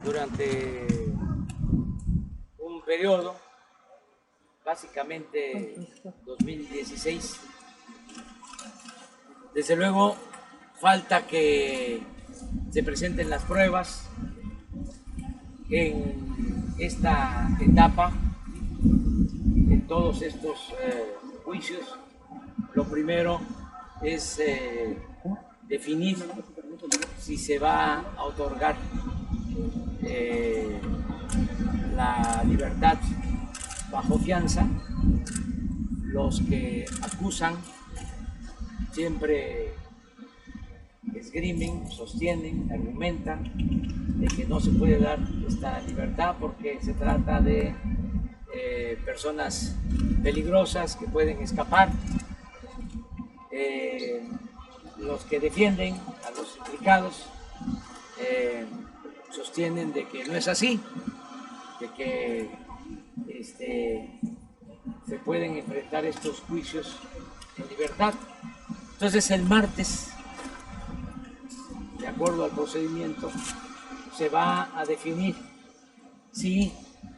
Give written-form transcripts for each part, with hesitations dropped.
durante un periodo, básicamente 2016. Desde luego, falta que se presenten las pruebas en esta etapa, en todos estos juicios. Lo primero es definir si se va a otorgar la libertad bajo fianza. Los que acusan siempre esgrimen, sostienen, argumentan de que no se puede dar esta libertad porque se trata de personas peligrosas que pueden escapar. Los que defienden a los implicados sostienen de que no es así, de que se pueden enfrentar estos juicios en libertad. Entonces el martes, de acuerdo al procedimiento, se va a definir si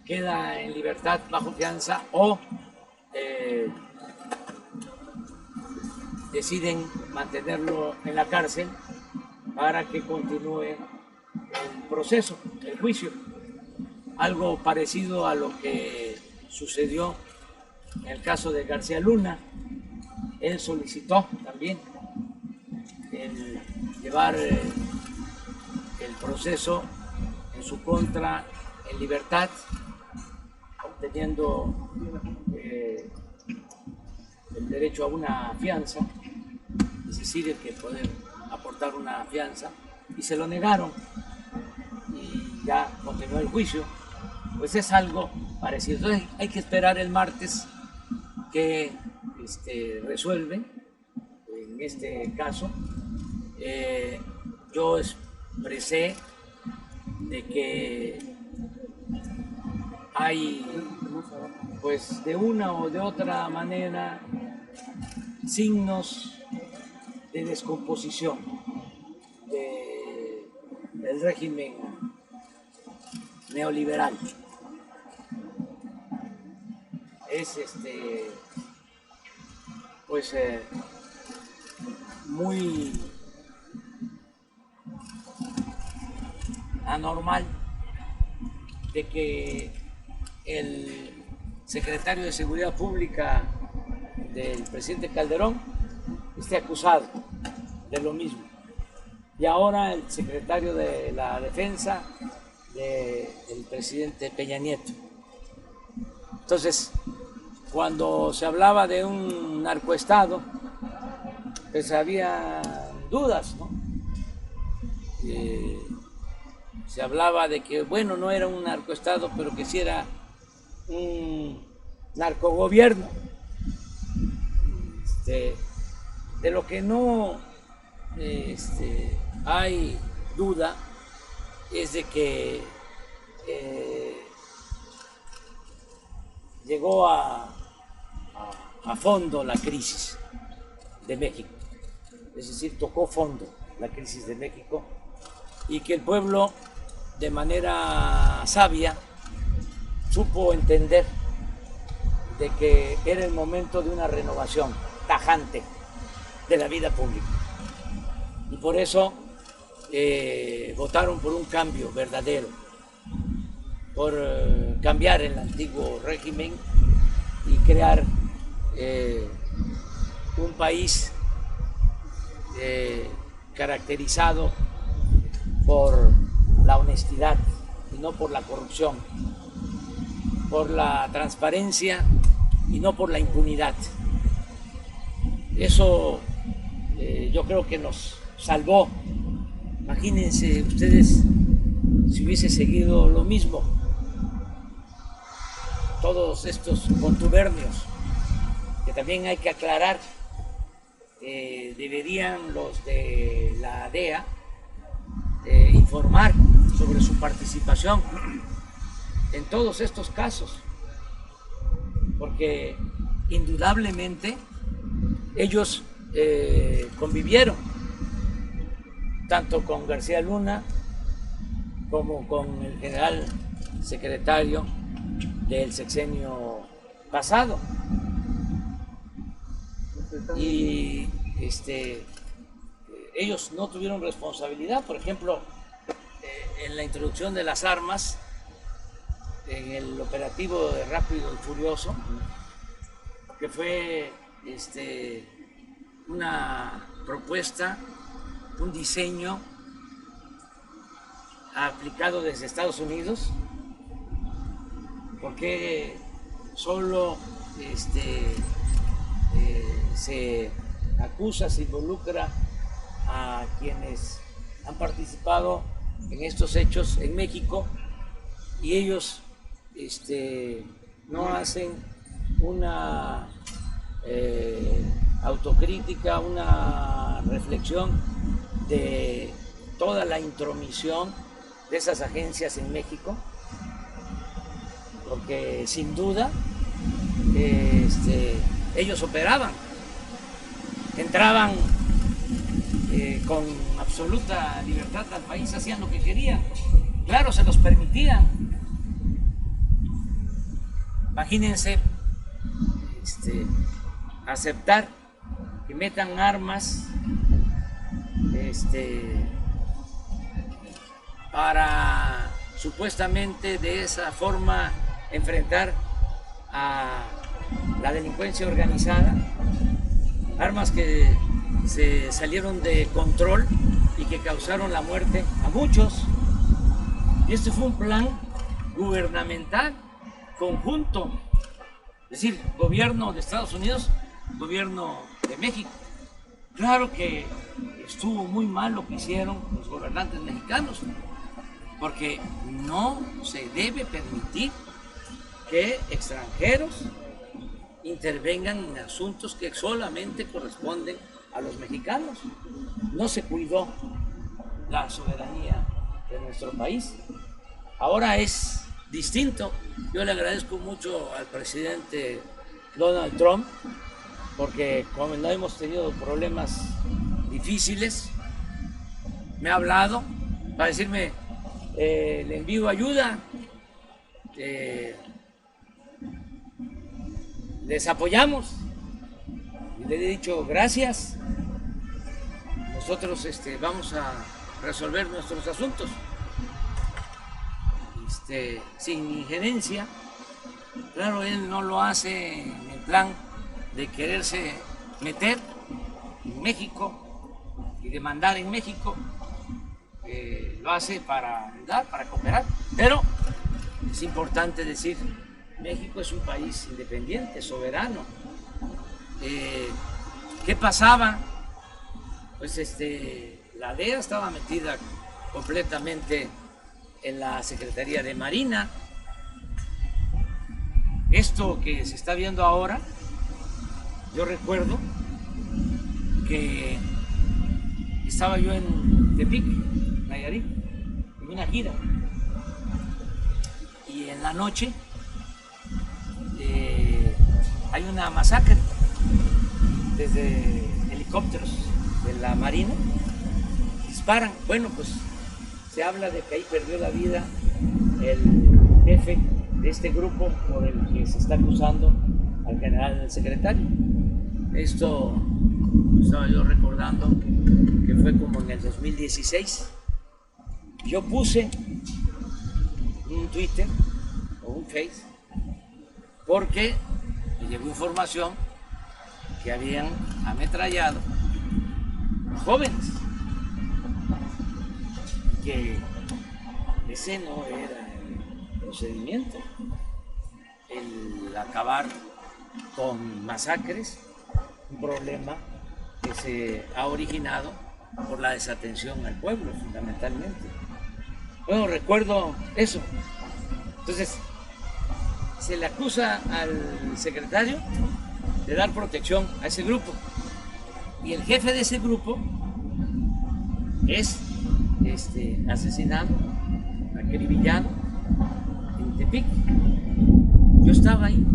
queda en libertad bajo fianza o deciden mantenerlo en la cárcel para que continúe el proceso, el juicio. Algo parecido a lo que sucedió en el caso de García Luna. Él solicitó también el llevar el proceso en su contra en libertad, obteniendo el derecho a una fianza, es decir, el que poder aportar una fianza, y se lo negaron y ya continuó el juicio. Pues es algo parecido. Entonces hay que esperar el martes que resuelven en este caso. Yo expresé de que hay, pues de una o de otra manera, signos de descomposición del régimen neoliberal. Es pues muy anormal de que el secretario de Seguridad Pública del presidente Calderón esté acusado de lo mismo, y ahora el secretario de la Defensa del presidente Peña Nieto. Entonces, cuando se hablaba de un narcoestado, pues había dudas, ¿no? Se hablaba de que, bueno, no era un narcoestado, pero que sí era un narcogobierno. De lo que no hay duda es de que llegó a fondo la crisis de México, es decir, tocó fondo la crisis de México, y que el pueblo de manera sabia supo entender de que era el momento de una renovación tajante de la vida pública, y por eso votaron por un cambio verdadero, por cambiar el antiguo régimen y crear un país caracterizado por la honestidad y no por la corrupción, por la transparencia y no por la impunidad. Eso yo creo que nos salvó. Imagínense ustedes si hubiese seguido lo mismo, todos estos contubernios, que también hay que aclarar, deberían los de la DEA informar sobre su participación en todos estos casos, porque indudablemente ellos convivieron tanto con García Luna como con el general secretario del sexenio pasado. Y ellos no tuvieron responsabilidad, por ejemplo, en la introducción de las armas, en el operativo de Rápido y Furioso, que fue una propuesta, un diseño aplicado desde Estados Unidos, porque solo se acusa, se involucra a quienes han participado en estos hechos en México, y ellos no hacen una autocrítica, una reflexión de toda la intromisión de esas agencias en México, porque sin duda ellos operaban, entraban con absoluta libertad al país, hacían lo que querían, claro, se los permitían. Imagínense aceptar que metan armas para supuestamente de esa forma enfrentar a la delincuencia organizada, armas que se salieron de control y que causaron la muerte a muchos. Y este fue un plan gubernamental conjunto, es decir, gobierno de Estados Unidos, gobierno de México. Claro que estuvo muy mal lo que hicieron los gobernantes mexicanos, porque no se debe permitir que extranjeros intervengan en asuntos que solamente corresponden a los mexicanos. No se cuidó la soberanía de nuestro país. Ahora es distinto. Yo le agradezco mucho al presidente Donald Trump, porque como no hemos tenido problemas difíciles, me ha hablado para decirme, le envío ayuda, les apoyamos, y le he dicho gracias, nosotros vamos a resolver nuestros asuntos sin injerencia. Claro, él no lo hace en el plan de quererse meter en México y de mandar en México, lo hace para ayudar, para cooperar, pero es importante decir, México es un país independiente, soberano. ¿Qué pasaba? Pues la DEA estaba metida completamente en la Secretaría de Marina. Esto que se está viendo ahora, yo recuerdo que estaba yo en Tepic, Nayarit, en una gira, y en la noche hay una masacre desde helicópteros de la Marina, disparan. Bueno, pues se habla de que ahí perdió la vida el jefe de este grupo por el que se está acusando al general secretario. Esto estaba yo recordando que fue como en el 2016. Yo puse un Twitter o un Face porque me llegó información que habían ametrallado jóvenes, que ese no era el procedimiento, el acabar con masacres, un problema que se ha originado por la desatención al pueblo, fundamentalmente. Bueno, recuerdo eso. Entonces, se le acusa al secretario de dar protección a ese grupo, y el jefe de ese grupo es asesinado, acribillado en Tepic. Yo estaba ahí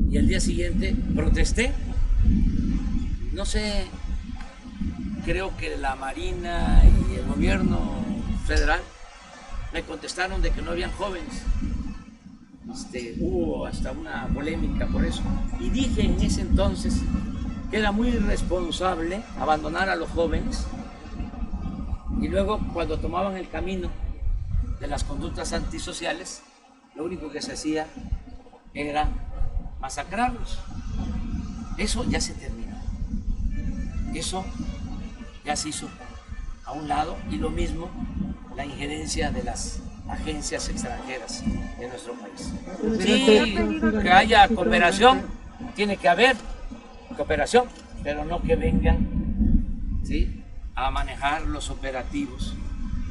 y al día siguiente protesté. No sé, creo que la Marina y el gobierno federal me contestaron de que no habían jóvenes. Hubo hasta una polémica por eso. Y dije en ese entonces que era muy irresponsable abandonar a los jóvenes y luego cuando tomaban el camino de las conductas antisociales, lo único que se hacía era masacrarlos. Eso ya se terminó. Eso ya se hizo a un lado y lo mismo la injerencia de las agencias extranjeras de nuestro país. Sí, que haya cooperación, tiene que haber cooperación, pero no que vengan, ¿sí?, a manejar los operativos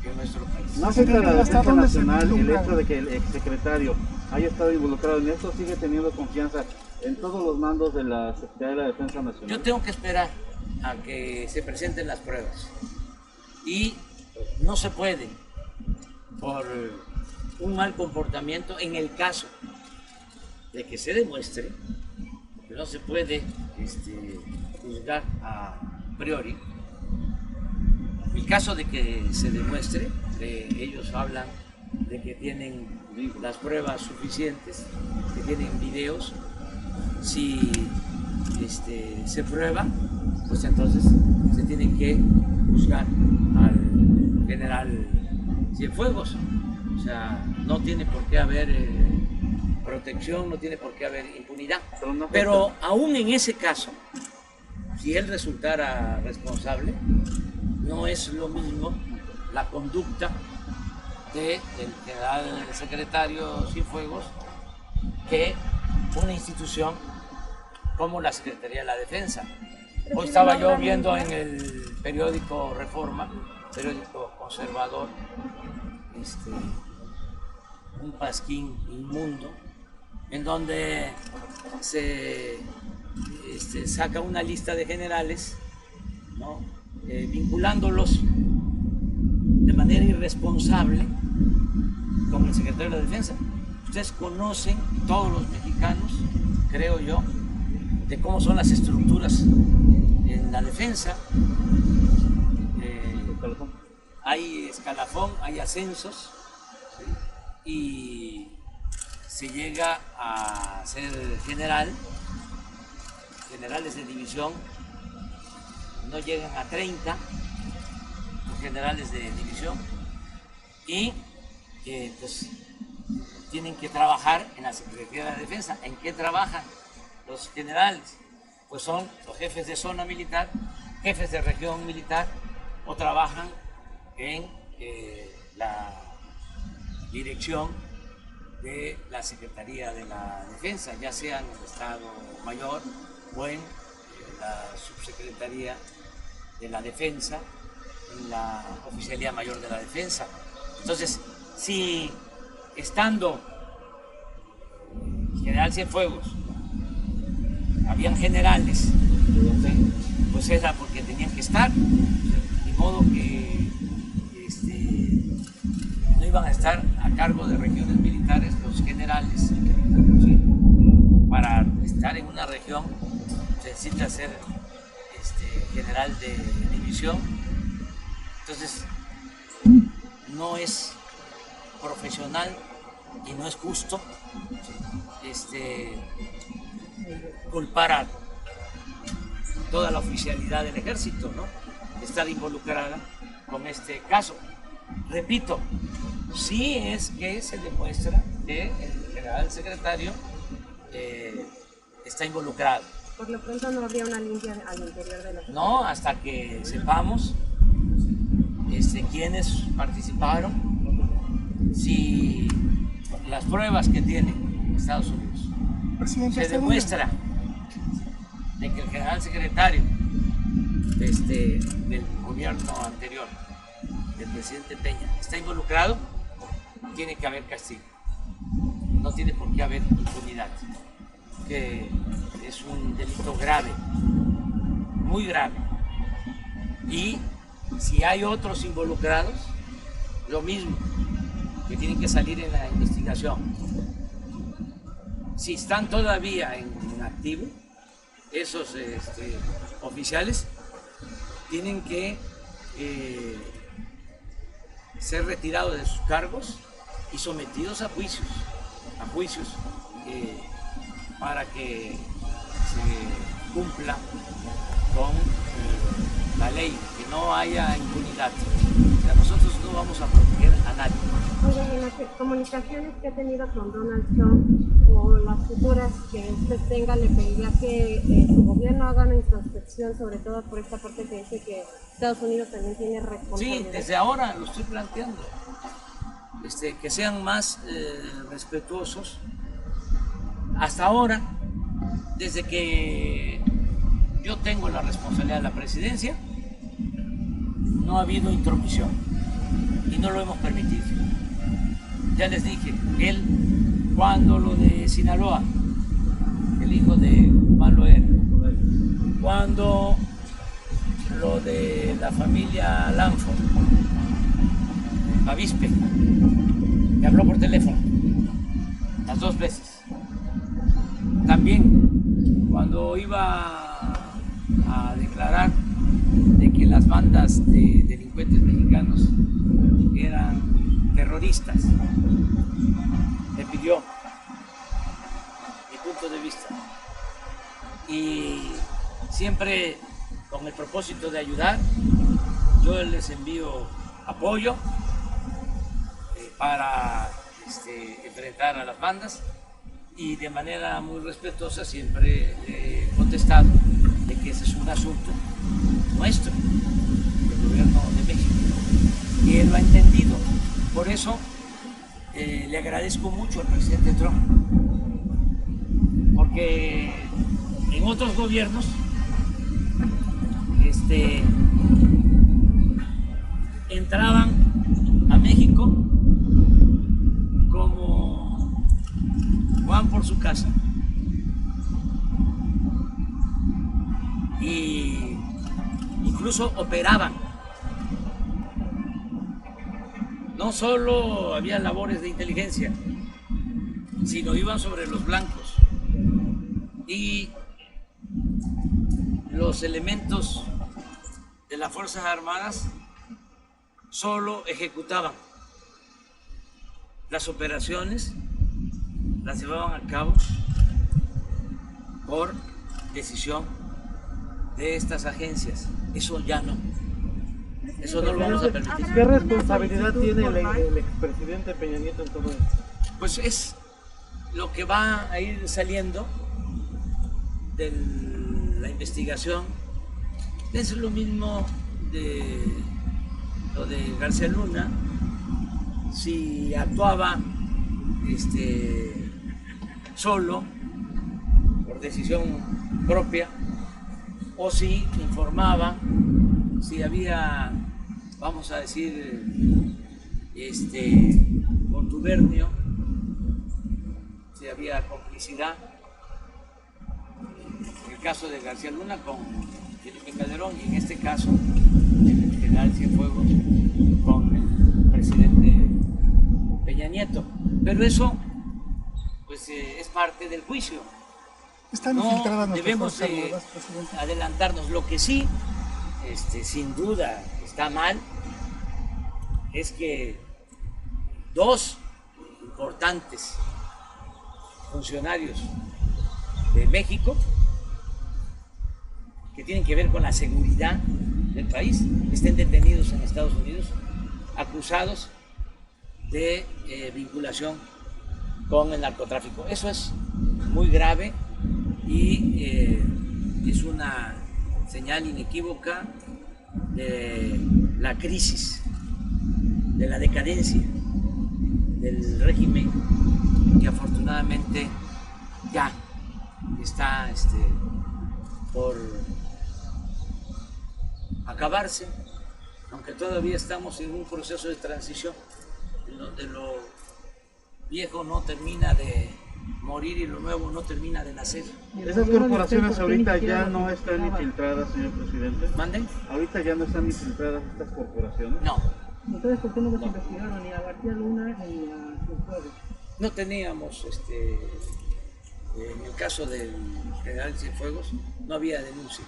en nuestro país. ¿No afecta a la defensa nacional el hecho de que el exsecretario haya estado involucrado en esto? ¿Sigue teniendo confianza en todos los mandos de la Secretaría de la Defensa Nacional? Yo tengo que esperar a que se presenten las pruebas y no se puede, por un mal comportamiento, en el caso de que se demuestre, no se puede juzgar a priori. En el caso de que se demuestre, ellos hablan de que tienen las pruebas suficientes, que tienen videos. Si se prueba, pues entonces se tiene que juzgar al general Cienfuegos. O sea, no tiene por qué haber protección, no tiene por qué haber impunidad. Pero aún en ese caso, si él resultara responsable, no es lo mismo la conducta del general secretario Cienfuegos que una institución como la Secretaría de la Defensa. Hoy estaba yo viendo en el periódico Reforma, periódico conservador, un pasquín inmundo, en donde se saca una lista de generales, ¿no?, vinculándolos de manera irresponsable con el secretario de la Defensa. Ustedes conocen, todos los mexicanos, creo yo, de cómo son las estructuras en la defensa. Hay escalafón, hay ascensos, ¿sí?, y se llega a ser general. Generales de división no llegan a 30, los generales de división, y pues tienen que trabajar en la Secretaría de la Defensa. ¿En qué trabajan los generales? Pues son los jefes de zona militar, jefes de región militar, o trabajan en la dirección de la Secretaría de la Defensa, ya sea en el Estado Mayor o en la Subsecretaría de la Defensa, en la Oficialía Mayor de la Defensa. Entonces, si estando el general Cienfuegos habían generales, ¿sí?, pues era porque tenían que estar, de modo que no iban a estar a cargo de regiones militares los generales, ¿sí? Para estar en una región se necesita ser general de división. Entonces no es profesional y no es justo culpar a toda la oficialidad del ejército, ¿no?, de estar involucrada con este caso. Repito, sí es que se demuestra que el general secretario está involucrado. Por lo pronto no habría una limpia al interior de la... No, hasta que sepamos quiénes participaron, si las pruebas que tiene Estados Unidos se demuestra de que el general secretario del gobierno anterior, del presidente Peña, está involucrado, tiene que haber castigo. No tiene por qué haber impunidad, que es un delito grave, muy grave. Y si hay otros involucrados, lo mismo, que tienen que salir en la investigación. Si están todavía en activo, esos oficiales tienen que ser retirados de sus cargos y sometidos a juicios para que se cumpla con la ley, que no haya impunidad. O sea, nosotros no vamos a proteger a nadie. Oiga, en las comunicaciones que ha tenido con Donald Trump o las futuras que usted tenga, le pediría que su gobierno haga una introspección, sobre todo por esta parte que dice que Estados Unidos también tiene responsabilidad. Sí, desde ahora lo estoy planteando, que sean más respetuosos. Hasta ahora, desde que yo tengo la responsabilidad de la presidencia, no ha habido intromisión y no lo hemos permitido. Ya les dije, él, cuando lo de Sinaloa, el hijo de Manuel, cuando lo de la familia Lanford, Avispe, me habló por teléfono las 2 veces. También cuando iba a declarar de que las bandas de delincuentes mexicanos eran terroristas, me pidió mi punto de vista y siempre con el propósito de ayudar, yo les envío apoyo para enfrentar a las bandas y de manera muy respetuosa siempre he contestado de que ese es un asunto nuestro, del gobierno de México, y él lo ha entendido. Por eso le agradezco mucho al presidente Trump, porque en otros gobiernos entraban a México como Juan por su casa y incluso operaban. No solo había labores de inteligencia, sino iban sobre los blancos y los elementos de las Fuerzas Armadas solo ejecutaban. Las operaciones las llevaban a cabo por decisión de estas agencias. Eso ya no. Eso no lo vamos a permitir. ¿Qué responsabilidad tiene el expresidente Peña Nieto en todo esto? Pues es lo que va a ir saliendo de la investigación. Es lo mismo de lo de García Luna, si actuaba solo, por decisión propia, o si informaba, si había, vamos a decir, contubernio, si había complicidad. En el caso de García Luna con Felipe Calderón y en este caso el general Cienfuegos con el presidente Peña Nieto. Pero eso pues es parte del juicio. No debemos adelantarnos. Lo que sí, sin duda está mal, es que 2 importantes funcionarios de México que tienen que ver con la seguridad del país estén detenidos en Estados Unidos, acusados de vinculación con el narcotráfico. Eso es muy grave y es una señal inequívoca de la crisis, de la decadencia del régimen que afortunadamente ya está por acabarse, aunque todavía estamos en un proceso de transición en donde lo viejo no termina de morir y lo nuevo no termina de nacer. ¿Esas corporaciones ahorita ya no están infiltradas, señor presidente? ¿Manden? ¿Ahorita ya no están infiltradas estas corporaciones? No. Entonces, ¿por qué no los investigaron ni a García Luna ni a Cienfuegos? No teníamos, en el caso del general Cienfuegos, no había denuncia.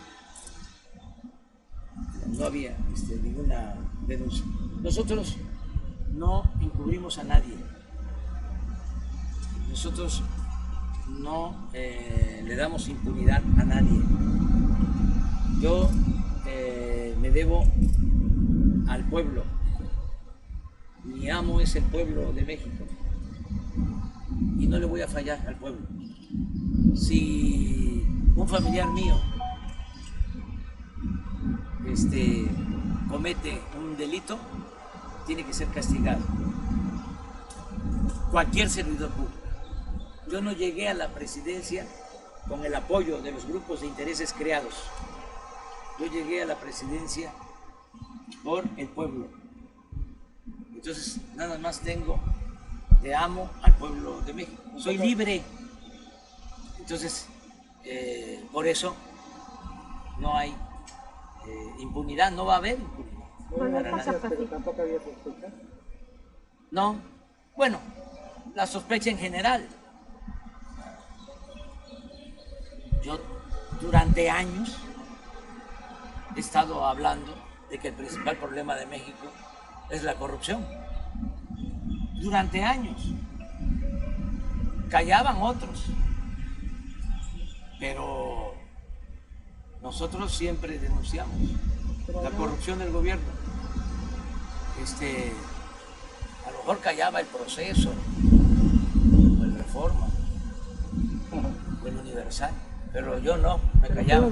No había ninguna denuncia. Nosotros no encubrimos a nadie. Nosotros no le damos impunidad a nadie. Yo me debo al pueblo. Mi amo es el pueblo de México y no le voy a fallar al pueblo. Si un familiar mío comete un delito, tiene que ser castigado. Cualquier servidor público. Yo no llegué a la presidencia con el apoyo de los grupos de intereses creados. Yo llegué a la presidencia por el pueblo. Entonces, nada más le amo al pueblo de México. Soy libre. Entonces, por eso no hay impunidad, no va a haber impunidad. Pero tampoco había sospecha. No, bueno, la sospecha en general. Yo durante años he estado hablando de que el principal problema de México es la corrupción. Durante años. Callaban otros. Pero nosotros siempre denunciamos la corrupción del gobierno. A lo mejor callaba el Proceso, o el Reforma, o el Universal, pero yo no, me callaba.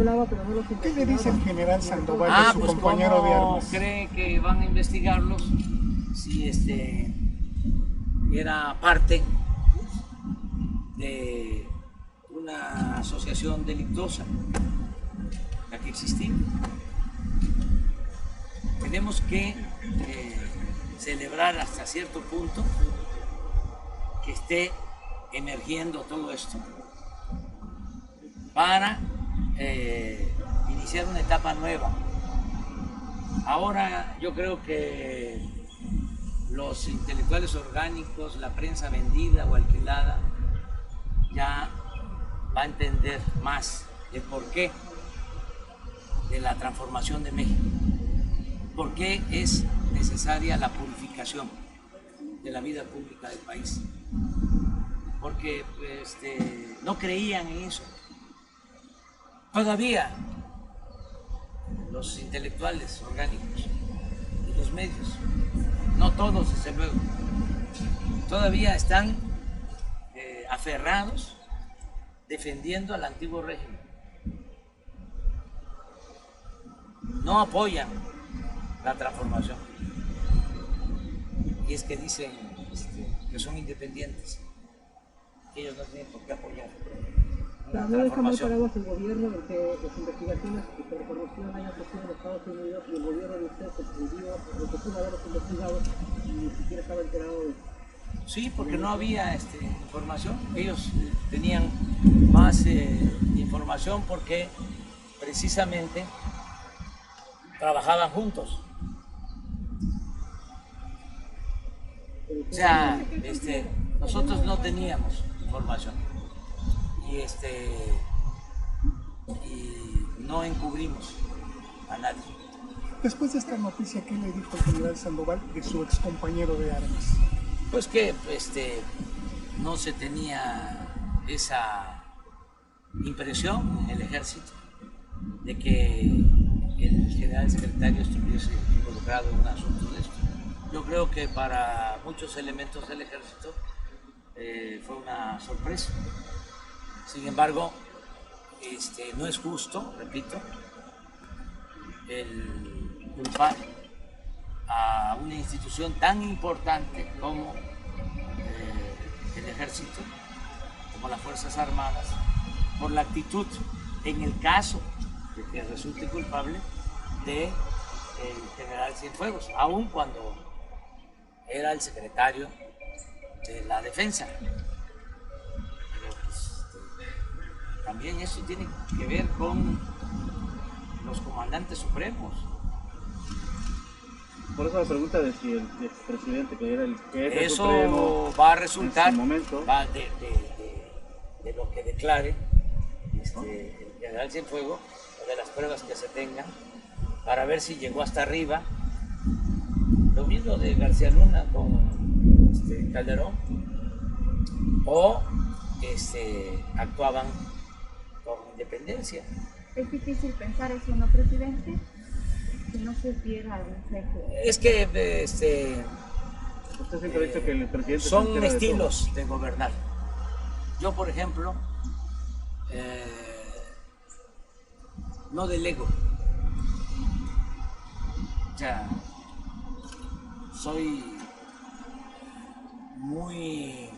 ¿Qué le dice el general Sandoval a su compañero de armas? ¿Cree que van a investigarlos si era parte de una asociación delictuosa, la que existía? Tenemos que celebrar hasta cierto punto que esté emergiendo todo esto para iniciar una etapa nueva. Ahora yo creo que los intelectuales orgánicos, la prensa vendida o alquilada, ya va a entender más el porqué de la transformación de México, por qué es necesaria la purificación de la vida pública del país, porque no creían en eso. Todavía los intelectuales orgánicos y los medios, no todos desde luego, todavía están aferrados defendiendo al antiguo régimen. No apoyan la transformación. Y es que dicen que son independientes, que ellos no tienen por qué apoyar la Pero no deja mal transformación. parados el gobierno de que las investigaciones por corrupción hayan sucedido en Estados Unidos y el gobierno de usted se prohibió, lo que pudo haberlos investigado y ni siquiera estaba enterado de. Sí, porque no había información. Ellos tenían más información porque precisamente trabajaban juntos. O sea, nosotros no teníamos información y no encubrimos a nadie. Después de esta noticia, ¿qué le dijo el general Sandoval de su excompañero de armas? Pues que no se tenía esa impresión en el ejército de que el general secretario estuviese involucrado en un asunto de esto. Yo creo que para muchos elementos del ejército fue una sorpresa. Sin embargo, no es justo, repito, el culpar a una institución tan importante como el ejército, como las Fuerzas Armadas, por la actitud, en el caso de que resulte culpable, del general Cienfuegos, aun cuando era el secretario de la Defensa. Pero pues, también eso tiene que ver con los comandantes supremos. Por eso la pregunta de si el expresidente, que era el jefe Eso supremo, va a resultar en su momento, va de lo que declare el general Cienfuegos, o de las pruebas que se tengan, para ver si llegó hasta arriba lo mismo de García Luna con Calderón, o actuaban con independencia. Es difícil pensar eso, ¿no, presidente? Que no se diera algún efecto. Es que Usted siempre ha dicho que el presidente se son entera de todo. estilos de gobernar. Yo, por ejemplo, no delego. O sea, soy muy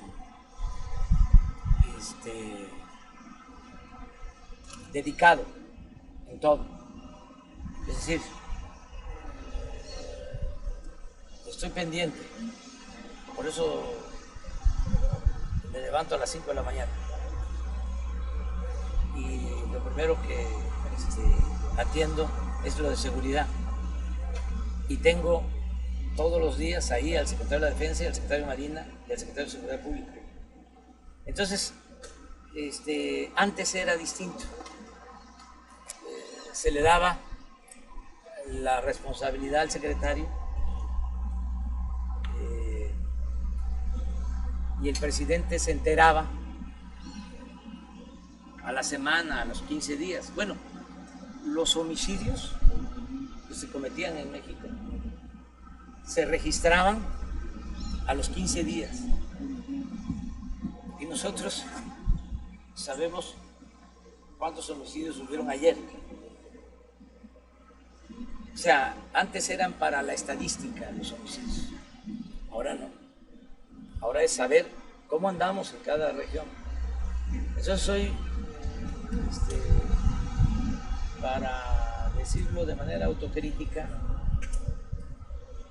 dedicado en todo. Es decir, estoy pendiente. Por eso me levanto a las 5 de la mañana. Y lo primero que atiendo es lo de seguridad. Y tengo todos los días ahí al secretario de la Defensa, y al secretario de Marina y al secretario de Seguridad Pública. Entonces, antes era distinto. Se le daba la responsabilidad al secretario y el presidente se enteraba a la semana, a los 15 días. Bueno, los homicidios que se cometían en México se registraban a los 15 días. Y nosotros sabemos cuántos homicidios hubieron ayer. O sea, antes eran para la estadística los homicidios, ahora no. Ahora es saber cómo andamos en cada región. Eso soy, para decirlo de manera autocrítica,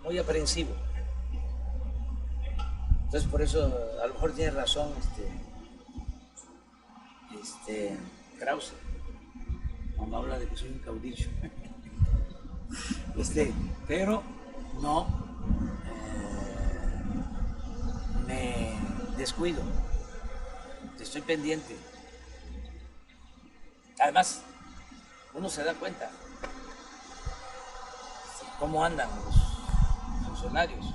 muy aprensivo. Entonces por eso a lo mejor tiene razón Krause cuando habla de que soy un caudillo. Pero no me descuido, estoy pendiente. Además, uno se da cuenta cómo andan los funcionarios,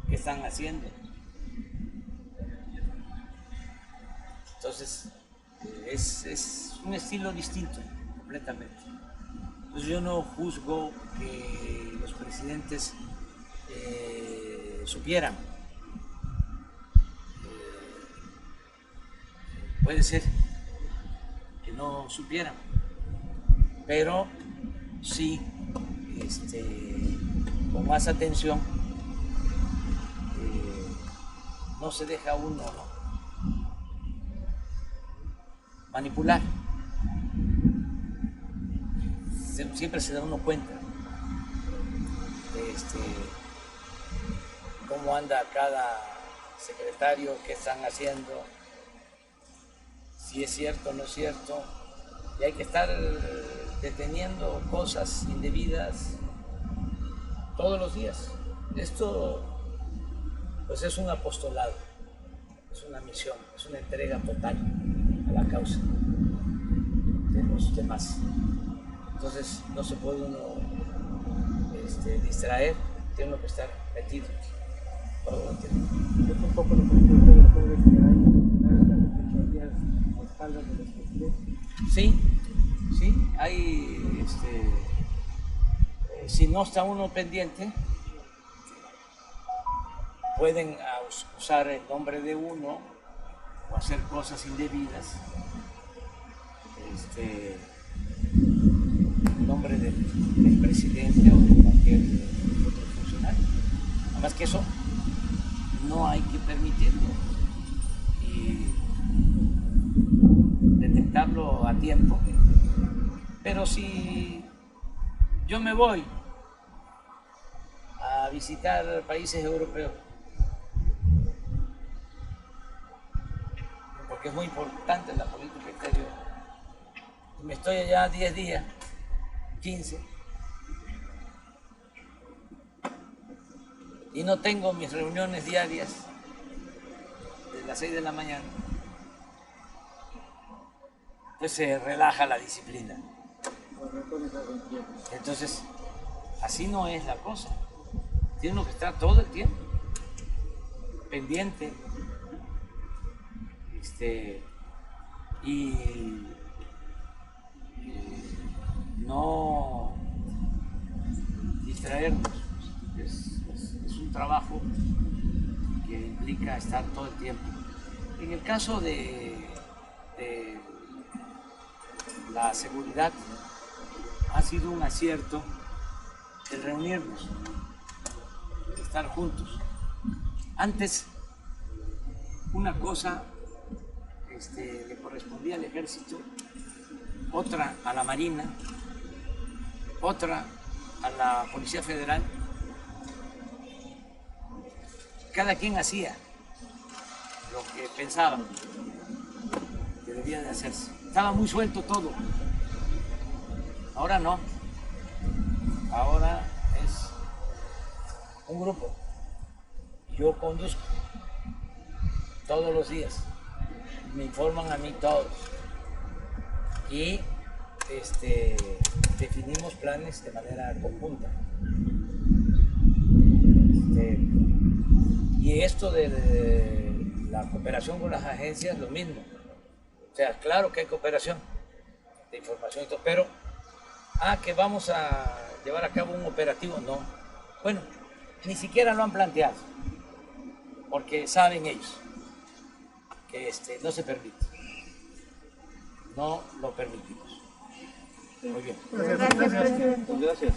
qué están haciendo. Entonces, es un estilo distinto, completamente. Entonces, yo no juzgo que los presidentes supieran. Puede ser que no supieran, pero sí, con más atención, no se deja uno, ¿no?, manipular. Siempre se da uno cuenta cómo anda cada secretario, qué están haciendo, si es cierto o no es cierto, y hay que estar deteniendo cosas indebidas todos los días. Esto pues es un apostolado, es una misión, es una entrega total a la causa de los demás. Entonces no se puede uno distraer, tiene uno que estar metido todo el tiempo. Es un poco lo que usted puede que hay fechorías a espaldas de los presidentes. Sí, hay, si no está uno pendiente, pueden usar el nombre de uno o hacer cosas indebidas, el nombre del presidente o de cualquier otro funcionario. Además que eso no hay que permitirlo y detectarlo a tiempo. Pero si yo me voy a visitar países europeos, porque es muy importante la política exterior, y me estoy allá 10 días, 15, y no tengo mis reuniones diarias de las 6 de la mañana, pues se relaja la disciplina. Entonces, así no es la cosa. tiene uno que estar todo el tiempo pendiente, y no distraernos. Es un trabajo que implica estar todo el tiempo. En el caso de la seguridad, ha sido un acierto el reunirnos, el estar juntos. Antes, una cosa le correspondía al Ejército, otra a la Marina, otra a la Policía Federal. Cada quien hacía lo que pensaba que debía de hacerse. Estaba muy suelto todo. Ahora no. Ahora es un grupo. Yo conduzco todos los días. Me informan a mí todos. Y definimos planes de manera conjunta. Y esto de la cooperación con las agencias, lo mismo. O sea, claro que hay cooperación de información y todo, pero que vamos a llevar a cabo un operativo, no. Bueno, ni siquiera lo han planteado, porque saben ellos que no se permite. No lo permitimos. Muy bien. Gracias, presidente. Gracias.